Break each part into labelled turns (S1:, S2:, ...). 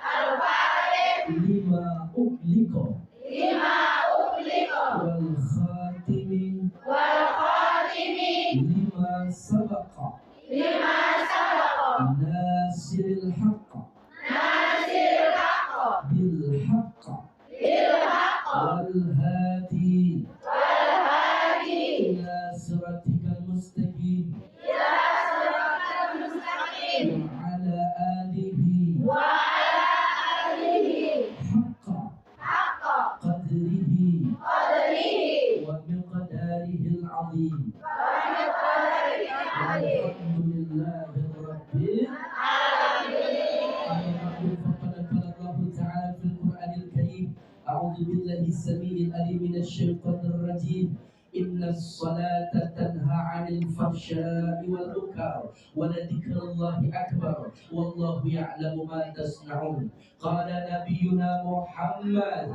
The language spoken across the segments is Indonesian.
S1: Al-Fatih lima ughliqa wal khatimi lima sabaqa nasiril haqqa bil haqqa wal hadi ila siratikal mustaqim wa ala alihi haqqa qadrihi wa miqdarihi al-azim. Alhamdulillahi rabbil alamin. Faqad qala Allah ta'ala fil Qur'anil Karim, a'udzu billahi as-sami'il 'alim minasy syaithanir rajim. Inna salata tanha 'anil fahsya'i wal munkar wa dzikrullahi akbar wallahu ya'lamu ma tasna'un. Qala nabiyyuna Muhammad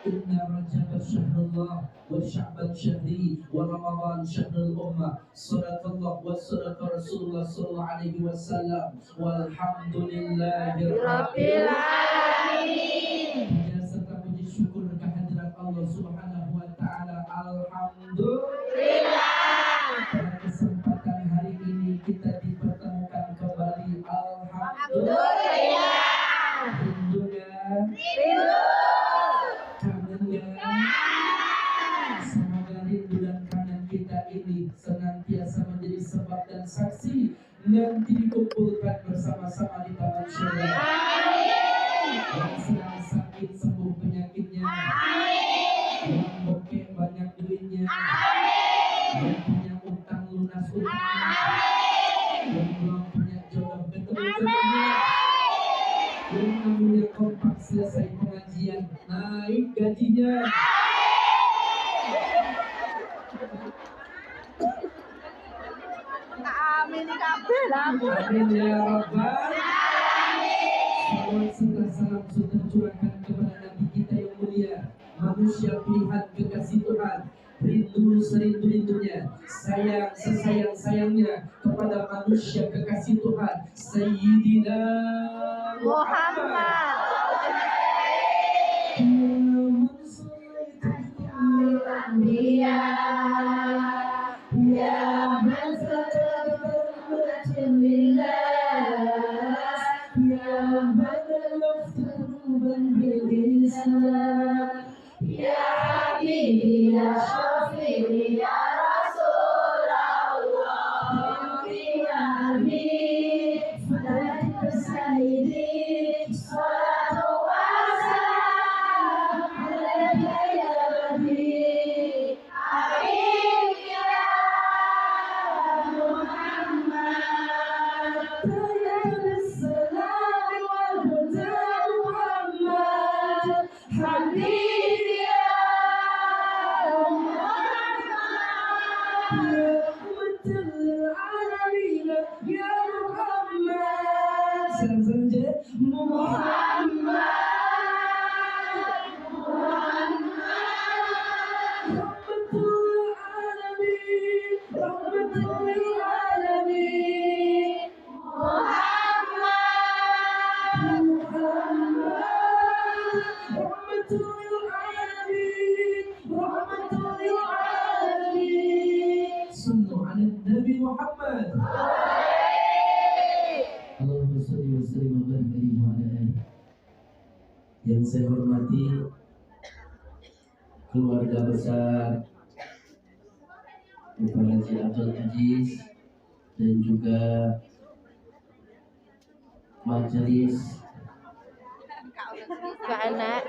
S1: Inna Rajab syahrullah wa Sya'ban syahri wa Ramadan syahrul ummah. Sadaqallah wa sadaqa Rasulullah sallallahu alaihi wasallam. Walhamdulillahi rabbil alamin. Puja serta puji syukur kehadirat Allah Subhanahu wa taala. Alhamdulillah. Pada kesempatan hari ini kita dipertemukan kembali. Alhamdulillah. Rindunya semoga rindu dan kangen kita ini senantiasa menjadi sebab dan saksi nanti dikumpulkan bersama-sama di taman surga. Yang sedang sakit sembuh penyakitnya, yang bokeh banyak duitnya, yang punya utang lunas utangnya, yang belum punya jodoh ketemu jodohnya, yang namanya kompak selesai pengajian naik gajinya. Amin ya Rabbal alamin. Salawat serta salam sudah tercurahkan kepada Nabi kita yang mulia, manusia pilihan kekasih Tuhan, rindu serindu-rindunya, sayang sesayang-sayangnya kepada manusia kekasih Tuhan, Sayyidina Muhammad. Ya man ya Habibi ya Syafi'i ya Rasulullah ya Nabi Fadil Sayyidi salatu wassalam alaika ya Nabi amin ya Muhammad tayyib salam wal huda Muhammad Habibi ya Nabi Muhammad. Allahumma shalli wa sallim wa barik alaihi wa ala alihi. Yang saya hormati keluarga besar Bapak Haji Abdul Aziz dan juga majelis anak.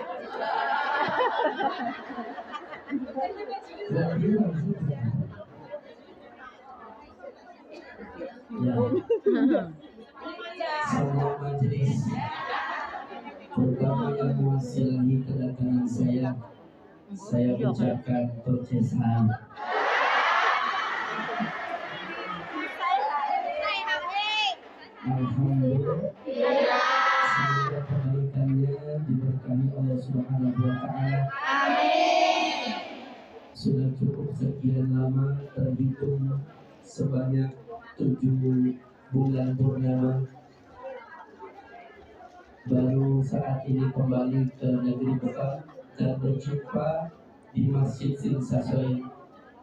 S1: Ya, semua majelis, terutama yang mewasilahi kedatangan saya ucapkan Tocesan. Alhamdulillah, semoga kebaikannya diberkahi Allah Subhanahu wa Ta'ala. Amin. Sudah cukup sekian lama terhitung sebanyak 7 bulan purnama, baru saat ini kembali ke negeri Mekah dan berjumpa di Masjid Sinsasoy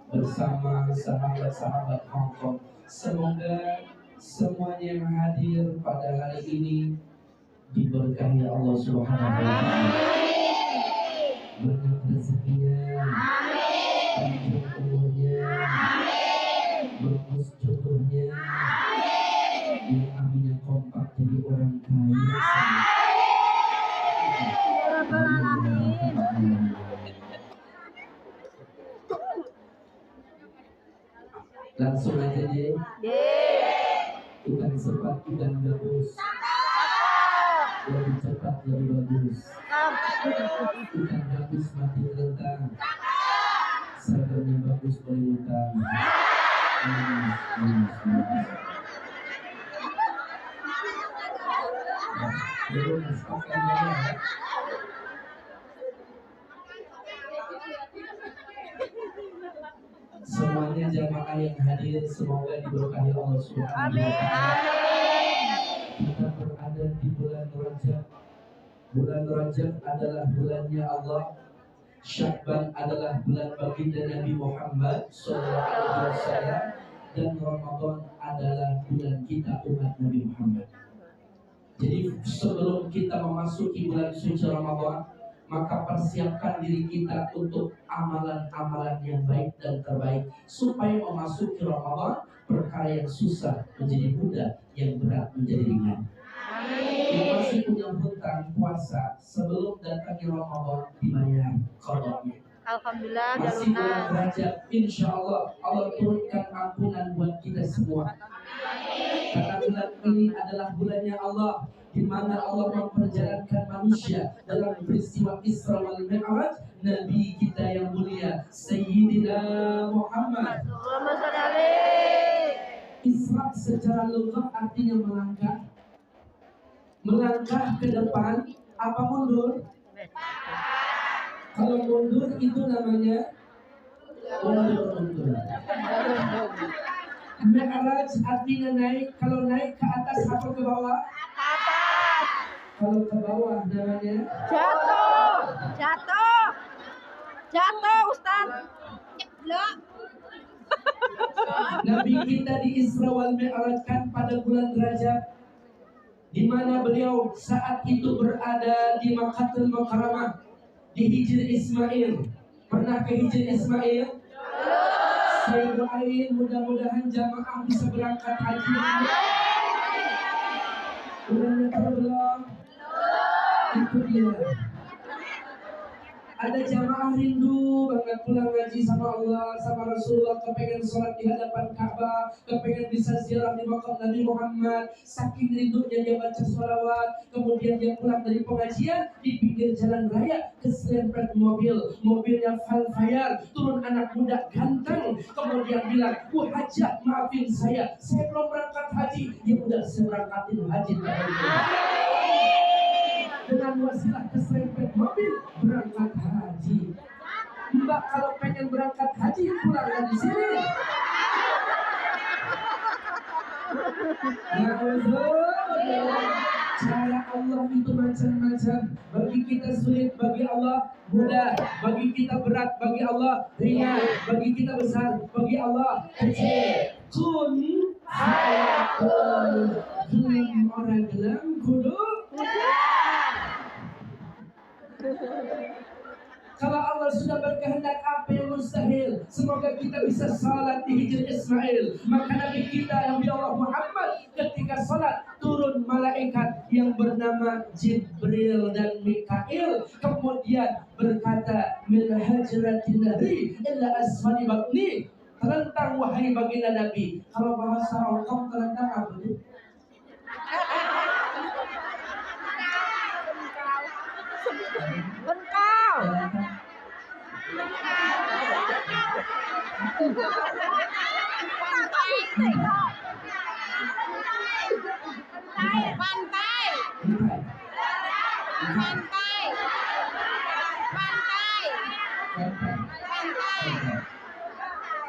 S1: bersama sahabat-sahabat Hong Kong. Semoga semuanya yang hadir pada hari ini diberkahi Allah Subhanahu wa taala. Banyak rezekinya, panjang umurnya, bagus jodohnya, biar aminnya kompak jadi orang kaya. Langsung aja deh. Ikan sepat, ikan gabus. Lebih cepat, lebih bagus. Ikan gabus mati terentang. Seragamnya bagus, boleh utang. Semuanya jamaah yang hadir semoga diberkahi Allah Subhanahu wa taala. Kita berada di bulan Rajab. Bulan Rajab adalah bulannya Allah. Sya'ban adalah bulan baginda Nabi Muhammad SAW, dan Ramadan adalah bulan kita umat Nabi Muhammad. Jadi sebelum kita memasuki bulan suci Ramadan, maka persiapkan diri kita untuk amalan-amalan yang baik dan terbaik supaya memasuki Ramadan perkara yang susah menjadi mudah, yang berat menjadi ringan. Yang masih punya hutang puasa sebelum datangnya Ramadan dibayar qadanya.
S2: Alhamdulillah
S1: Masih bulan Rajab, insya Allah Allah turunkan ampunan buat kita semua. Karena bulan ini adalah bulannya Allah, di mana Allah memperjalankan manusia dalam peristiwa Isra wal Mi'raj. Nabi kita yang mulia Sayyidina Muhammad. Isra secara lugah artinya melangkah. Melangkah ke depan, apa mundur? Kalau mundur itu namanya mundur. Mi'raj artinya naik. Kalau naik ke atas atau ke bawah?
S2: Atas.
S1: Kalau ke bawah namanya
S2: Jatuh. Jatuh. Jatuh, Ustaz. Jeblok.
S1: Nabi kita di Isra wal Mi'raj kan pada bulan Rajab, di mana beliau saat itu berada di Makkahul Mukarramah, di Hijr Ismail. Pernah ke Hijr Ismail? Saya doain mudah-mudahan jamaah bisa berangkat haji. Udah nyetor belum? Itu dia. Ada jamaah rindu banget pulang ngaji sama Allah, sama Rasulullah, kepengen sholat di hadapan Ka'bah, kepengen bisa ziarah di makam Nabi Muhammad. Saking rindunya dia baca sholawat, kemudian dia pulang dari pengajian di pinggir jalan raya, keserempet mobilnya Valfire, turun anak muda ganteng, kemudian bilang, "Bu Hajah, maafin saya belum berangkat haji." Ya udah, saya berangkatin haji. Dengan wasilah keserempet mobil berangkat haji. Mbak kalau pengen berangkat haji pulang dari sini. Ya Allah, cara Allah itu macam-macam. Bagi kita sulit, bagi Allah mudah. Bagi kita berat, bagi Allah ringan. Bagi kita besar, bagi Allah kecil. Kun fayakun. Gelam orang gelam kudu. Kalau Allah sudah berkehendak, apa yang mustahil? Semoga kita bisa salat di Hijr Ismail. Maka Nabi kita Nabi Allah Muhammad ketika salat turun malaikat yang bernama Jibril dan Mikail, kemudian berkata, "Min hajratin nahri illa asfali batni." Terentang wahai baginda Nabi. Kalau bahasa Hongkong terentang apa itu?
S2: Bengkau.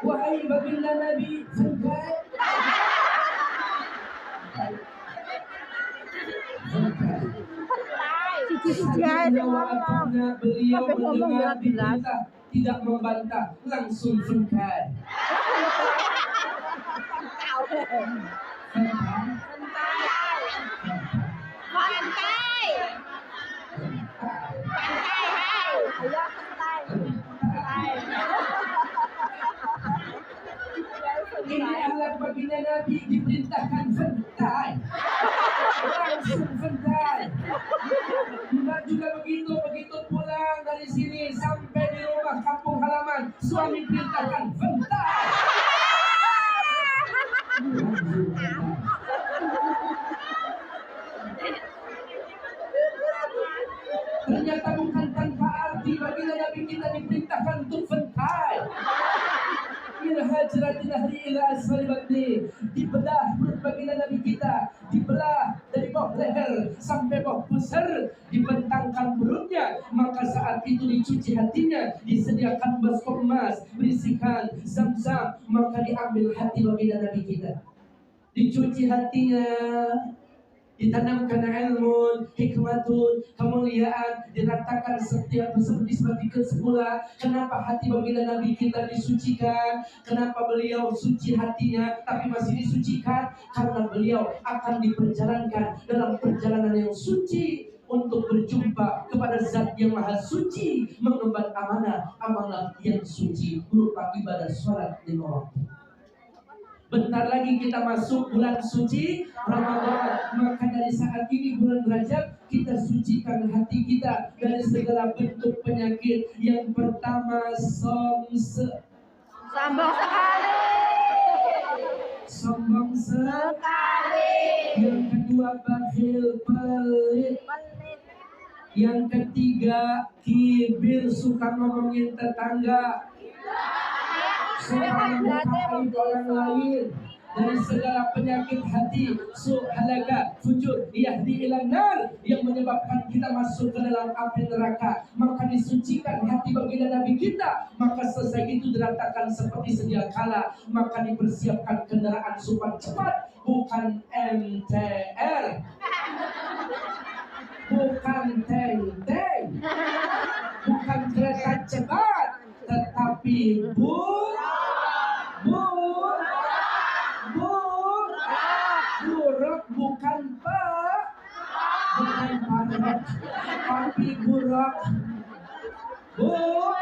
S1: Wahai baginda Nabi, pantai. Sakinah wa ata'na, beliau mendengar diperintah, tidak membantah, langsung fengkai. Ini alat baginda Nabi diperintahkan fengkai, langsung fengkai. Mbak juga begitu pulang dari sini sampai di rumah kampung halaman, suami perintahkan fengkai. Ternyata bukan tanpa arti baginda Nabi kita diperintahkan untuk fengkai. Hajratin hari ila asfali batni, dibelah perut baginda Nabi kita, dibelah dari bawah leher sampai bawah pusar, dibentangkan perutnya. Maka saat itu dicuci hatinya, disediakan baskom emas berisikan zam-zam, maka diambil hati baginda Nabi kita, dicuci hatinya, ditanamkan ilmu, hikmatun, kemuliaan, diratakan setiap seperti ke semula. Kenapa hati baginda Nabi kita disucikan? Kenapa beliau suci hatinya tapi masih disucikan? Karena beliau akan diperjalankan dalam perjalanan yang suci untuk berjumpa kepada Zat yang Maha Suci, mengemban amalan yang suci berupa ibadah sholat 5 waktu. Bentar lagi kita masuk bulan suci Ramadan. Maka dari saat ini bulan Rajab, kita sucikan hati kita dari segala bentuk penyakit. Yang pertama sombong sekali. Sombong sekali. Yang kedua bakhil, pelit. Yang ketiga kibir, suka ngomongin tetangga, suka mengetahui orang lain. Dari segala penyakit hati, halaga, fujur, yahdi ilan nar, yang menyebabkan kita masuk ke dalam api neraka. Maka disucikan hati baginda Nabi kita. Maka selesai itu diratakan seperti sedia kala. Maka dipersiapkan kendaraan super cepat, bukan MTR, bukan teng-teng, bukan kereta cepat, tetapi buruk, bukan parok, tapi buruk. Buruk.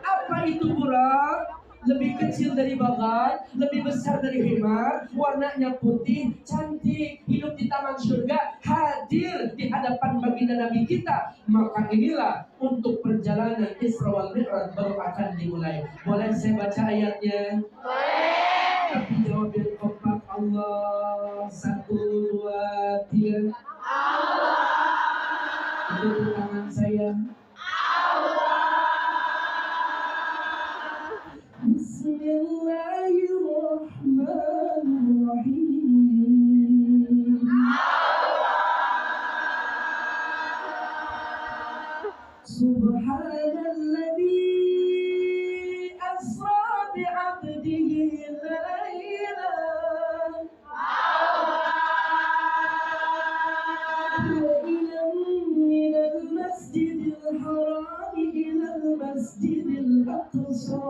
S1: Apa itu buruk? Lebih kecil dari bagan, lebih besar dari himar, warnanya putih, cantik, hidup di taman surga, hadir di hadapan baginda Nabi kita. Maka inilah untuk perjalanan Isra wal Mi'raj baru akan dimulai. Boleh saya baca ayatnya? Boleh. Tapi jawab yang kompak. Allah. 1, 2, 3. Allah. Itu tangan saya. Bismillahirrahmanirrahim. Subhanalladzi asra bi'abdihi laylan minal masjidil haram ilal masjidil aqsa.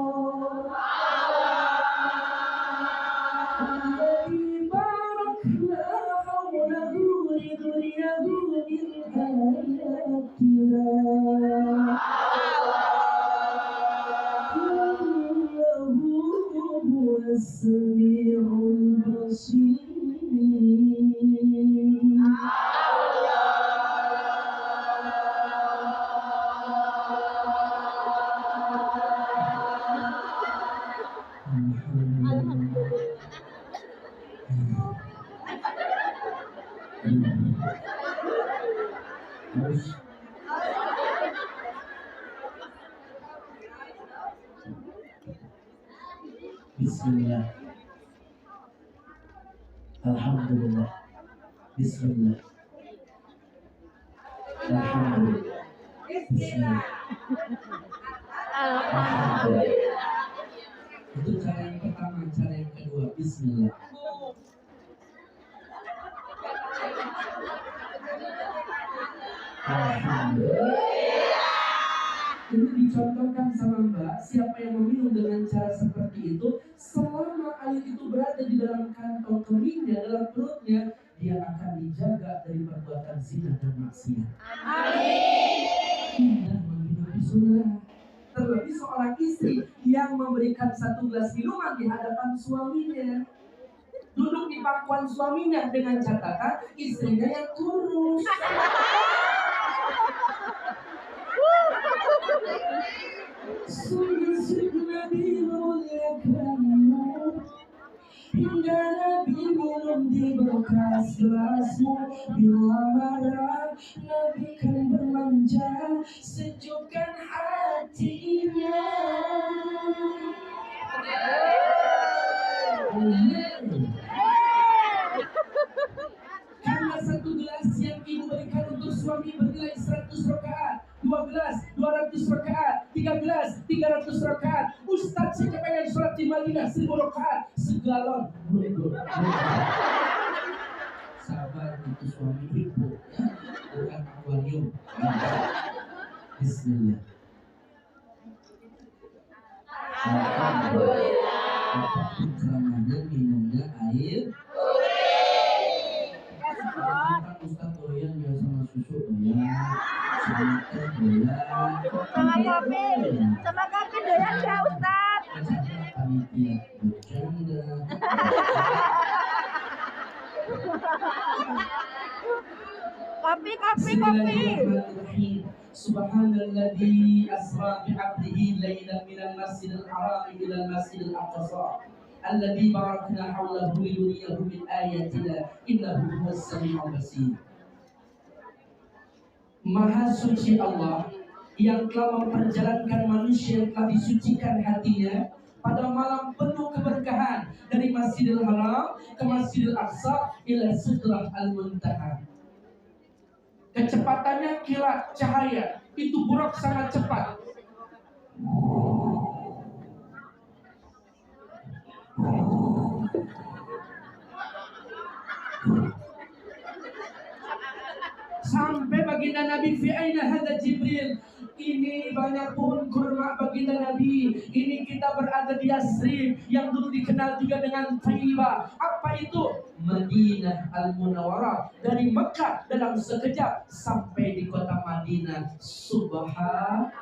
S1: Bismillah. Alhamdulillah. Bismillah. Alhamdulillah. Bismillah. Alhamdulillah. Itu cara yang Bismillah. Ini dicontohkan sama Mbak, siapa yang meminum dengan cara seperti itu, selama air itu berada di dalam kantong kemihnya, dalam perutnya, dia akan dijaga dari perbuatan zina dan maksiat. Indah menghidupi sunnah. Terlebih seorang istri yang memberikan satu gelas minuman di hadapan suaminya, duduk di pangkuan suaminya dengan catatan istrinya yang kurus. Sungguh-sungguh Nabi memuliakanmu, hingga Nabi minum di bekas gelasmu. Bila marah Nabi kan bermanja, sejukkan hatinya. Karena satu gelas yang ibu berikan untuk suami bernilai 100 rakaat, 2 gelas 200 rakaat, 3 gelas 300 rakaat. Ustaz saya pengen sholat di Madinah 1000 rakaat, segalon. Sabar, itu suami ibu, ya, bukan akuarium. Bismillah. Alhamdulillah. Apapun ceramahnya minumnya air. Ustaz doyan ya sama susu doyan, sama teh doyan,
S2: Sama kopi doyan nggak Ustaz?
S1: panitia bercanda.
S2: Kopi.
S1: Bismillahirrahmanirrahim. Subhanalladzi asra bi'abdihi lailan minal masjidil haram ilal masjidil aqsa alladzi barakna hawlahu linuriyahu min ayatina innahu huwas samiul basir. Maha suci Allah yang telah memperjalankan manusia yang telah disucikan hatinya pada malam penuh keberkahan dari Masjidil Haram ke Masjidil Aqsa ila Sidrah al-Muntaha. Kecepatannya kilat cahaya, itu burak sangat cepat. Sampai baginda Nabi, fi aina hadza Jibril, ini banyak pohon kurma baginda Nabi. Ini kita berada di Yasrib yang dulu dikenal juga dengan Thayyibah. Apa itu? Madinah Al-Munawwarah. Dari Mekah dalam sekejap sampai di kota Madinah. Subhanallah.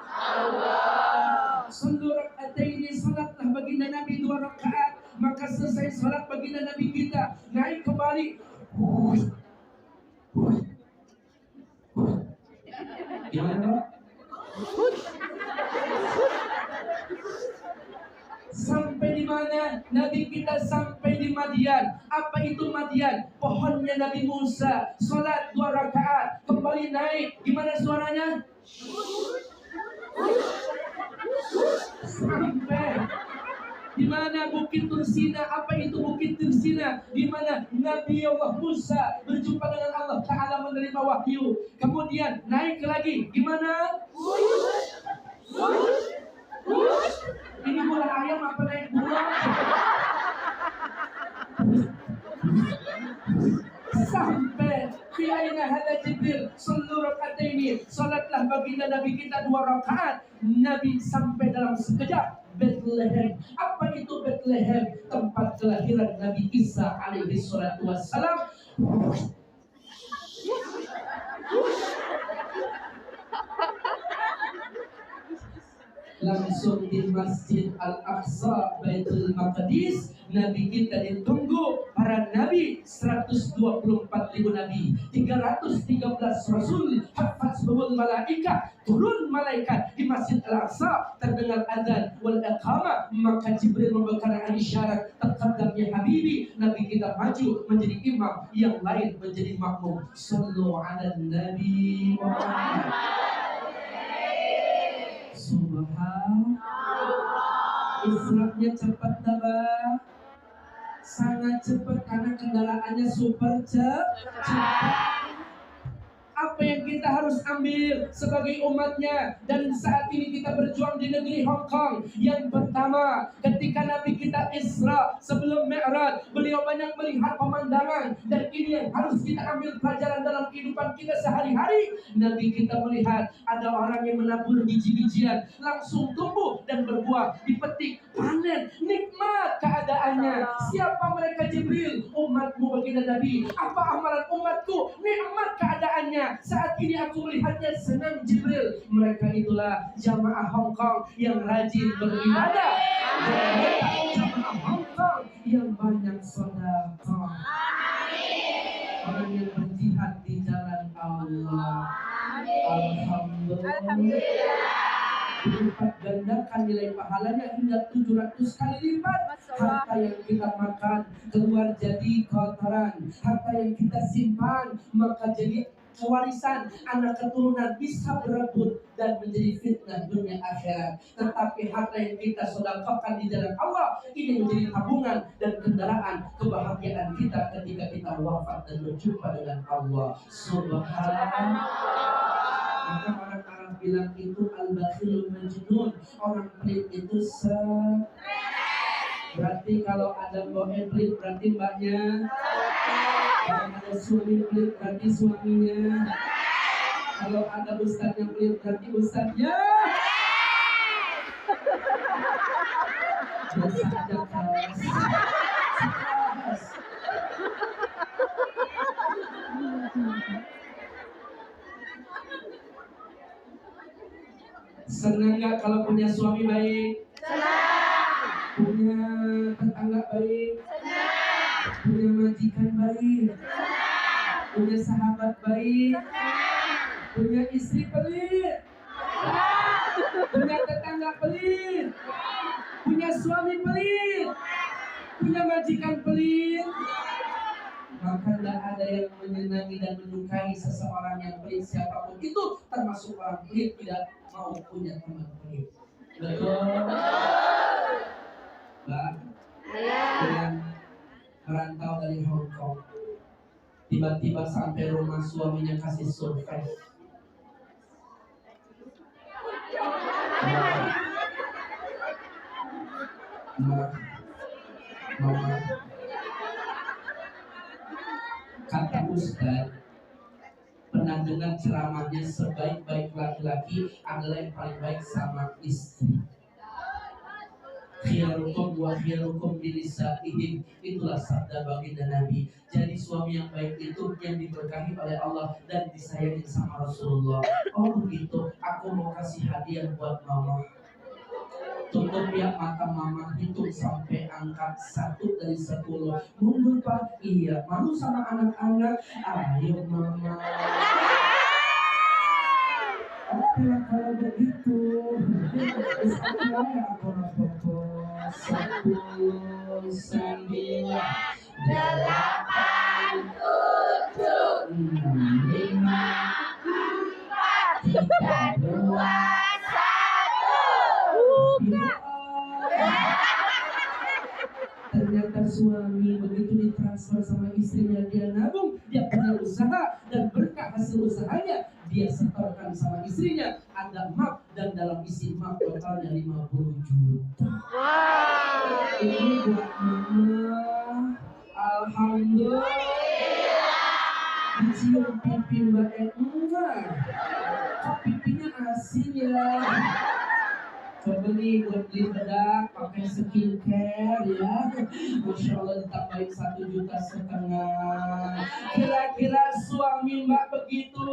S1: Sallu raka'ataini, salatlah baginda Nabi 2 rakaat. Maka selesai salat baginda Nabi kita naik kembali. Gimana Pak? Sampai di mana? Nabi kita sampai di Madian. Apa itu Madian? Pohonnya Nabi Musa. Salat 2 rakaat, kembali naik. Gimana suaranya? Sampai di mana? Bukit Tursina. Apa itu Bukit Tursina? Di mana Nabi Allah Musa berjumpa dengan Allah Ta'ala menerima wahyu. Kemudian naik lagi. Gimana? Ini bola ayam apa naik bulan? Sampai fi aina hadza Jibril, sallu raka'ataini, salatlah baginda Nabi kita 2 rakaat. Nabi sampai dalam sekejap Bethlehem. Apa itu Bethlehem? Tempat kelahiran Nabi Isa alaihi salatu wassalam. Langsung di Masjid Al-Aqsa Baitul Maqdis, Nabi kita ditunggu para nabi, 124.000 nabi, 313 rasul, hafazhumul malaika, turun malaikat di Masjid Al-Aqsa, terdengar adzan wal iqamah, maka Jibril memberikan isyarat, taqaddam ya habibi, Nabi kita maju menjadi imam, yang lain menjadi makmum. Sallu ala nabi Muhammad. Subhanallah. Isra'nya cepat dah, sangat cepat karena kendaraannya super cepat. Apa yang kita kita harus ambil sebagai umatnya. Dan saat ini kita berjuang di negeri Hong Kong. Yang pertama, ketika Nabi kita Isra sebelum Mi'raj, beliau banyak melihat pemandangan, dan ini yang harus kita ambil pelajaran dalam kehidupan kita sehari-hari. Nabi kita melihat ada orang yang menabur biji-bijian, langsung tumbuh dan berbuah, dipetik, panen, nikmat keadaannya. Siapa mereka? Jibril. Umatmu baginda Nabi. Apa amalan umatku? Nikmat keadaannya. Saat ini aku melihatnya, senang Jibril. Mereka itulah jamaah Hong Kong yang rajin beribadah. Mereka jamaah Hong Kong yang banyak sedekah. Orang yang berjihad di jalan Allah. Alhamdulillah. Dilipat gandakan nilai pahalanya hingga 700 kali lipat. Harta yang kita makan keluar jadi kotoran, harta yang kita simpan maka jadi warisan anak keturunan bisa berebut dan menjadi fitnah dunia akhirat. Tetapi harta yang kita sedekahkan di jalan Allah ini menjadi tabungan dan kendaraan kebahagiaan kita ketika kita wafat dan berjumpa dengan Allah Subhanallah. Maka orang Arab bilang itu al-bakhilul majnun, orang pelit itu berarti kalau ada mbaknya pelit berarti mbaknya, kalau ada suami pelit berarti suaminya, kalau ada ustadznya pelit berarti ustadznya. Biasa aja kelas. Senang nggak kalau punya suami baik? Senang. Punya tetangga baik? Senang. Punya majikan baik? Senang. Punya sahabat baik? Senang. Punya istri pelit? Senang. Punya tetangga pelit? Punya suami pelit? Punya majikan pelit? Maka tidak ada yang menyenangi dan menyukai seseorang yang pelit siapapun itu, termasuk orang pelit tidak mau punya teman pelit. Betul? Mbak, yang merantau dari Hong Kong, tiba-tiba sampai rumah suaminya kasih surprise. Mama, kata Ustaz, pernah dengar ceramahnya sebaik-baik laki-laki adalah yang paling baik sama istri. Khiyarukum wa khiyarukum binisa'ihim, itulah sabda baginda Nabi. Jadi suami yang baik itu yang diberkahi oleh Allah dan disayangi sama Rasulullah. Oh begitu, aku mau kasih hadiah buat mama. Tutup ya mata mama, hitung sampai angka 1 dari 10. Mundur Pak, iya. Malu sama anak-anak, ayo mama. Oke lah kalau begitu. Bismillah, aku rapopo. 10, 9, 8, 7, 6, 5, 4, 3, 2, 1. Ternyata suami begitu ditransfer sama istrinya, dia nabung, dia punya usaha, dan berkah hasil usahanya dia setorkan sama istrinya. Ada map dan dalam isi map totalnya 50 juta. Wow. Ini buat mama. Alhamdulillah. Dicium pipi Mbak enggak? Kok pipinya asin ya? Coba nih buat beli bedak, pakai skincare ya. Masya Allah ditambahin 1,5 juta. Kira-kira suami Mbak begitu?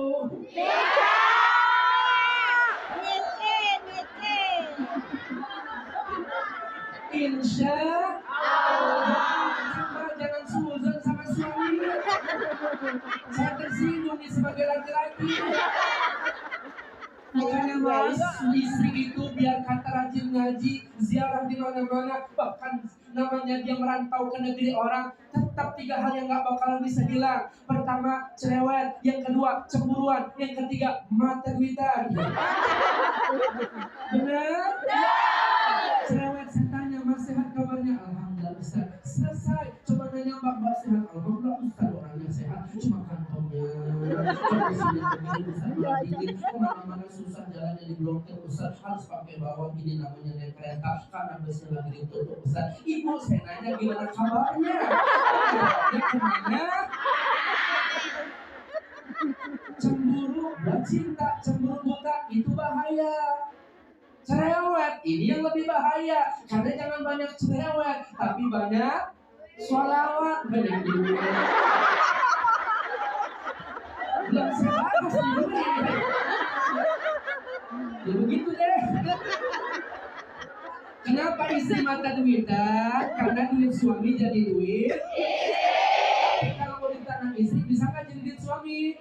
S1: Insya Allah. Mbak jangan suzon sama suami. Saya tersinggung nih sebagai laki-laki. Makanya mas, istri itu biar kata rajin ngaji, ziarah di mana-mana, bahkan namanya dia merantau ke negeri orang, tetap 3 hal yang gak bakalan bisa hilang. Pertama, cerewet. Yang kedua, cemburuan. Yang ketiga, mata duitan. Benar? Cerewet, saya tanya, mas sehat kabarnya? Alhamdulillah Ustaz. Selesai. Coba nanya mbak sehat? Alhamdulillah Ustaz, orangnya sehat, cuma kantongnya. kondisinya begini Ustaz malah dingin, kemana-mana susah jalannya diblokir Ustaz, harus pakai bawah ini namanya naik kereta karena busnya lagi ditutup Ustaz. Ibu saya nanya gimana kabarnya? Ya kemana? Cemburu buat cinta, cemburu buta itu bahaya. Cerewet ini yang lebih bahaya, karena jangan banyak cerewet tapi banyak sholawat. Banyak duit belum sebatas duit ya begitu deh. Kenapa istri mata duitan? Karena duit suami jadi duit. Tapi kalau mau ditanam istri bisa nggak jadi duit suami?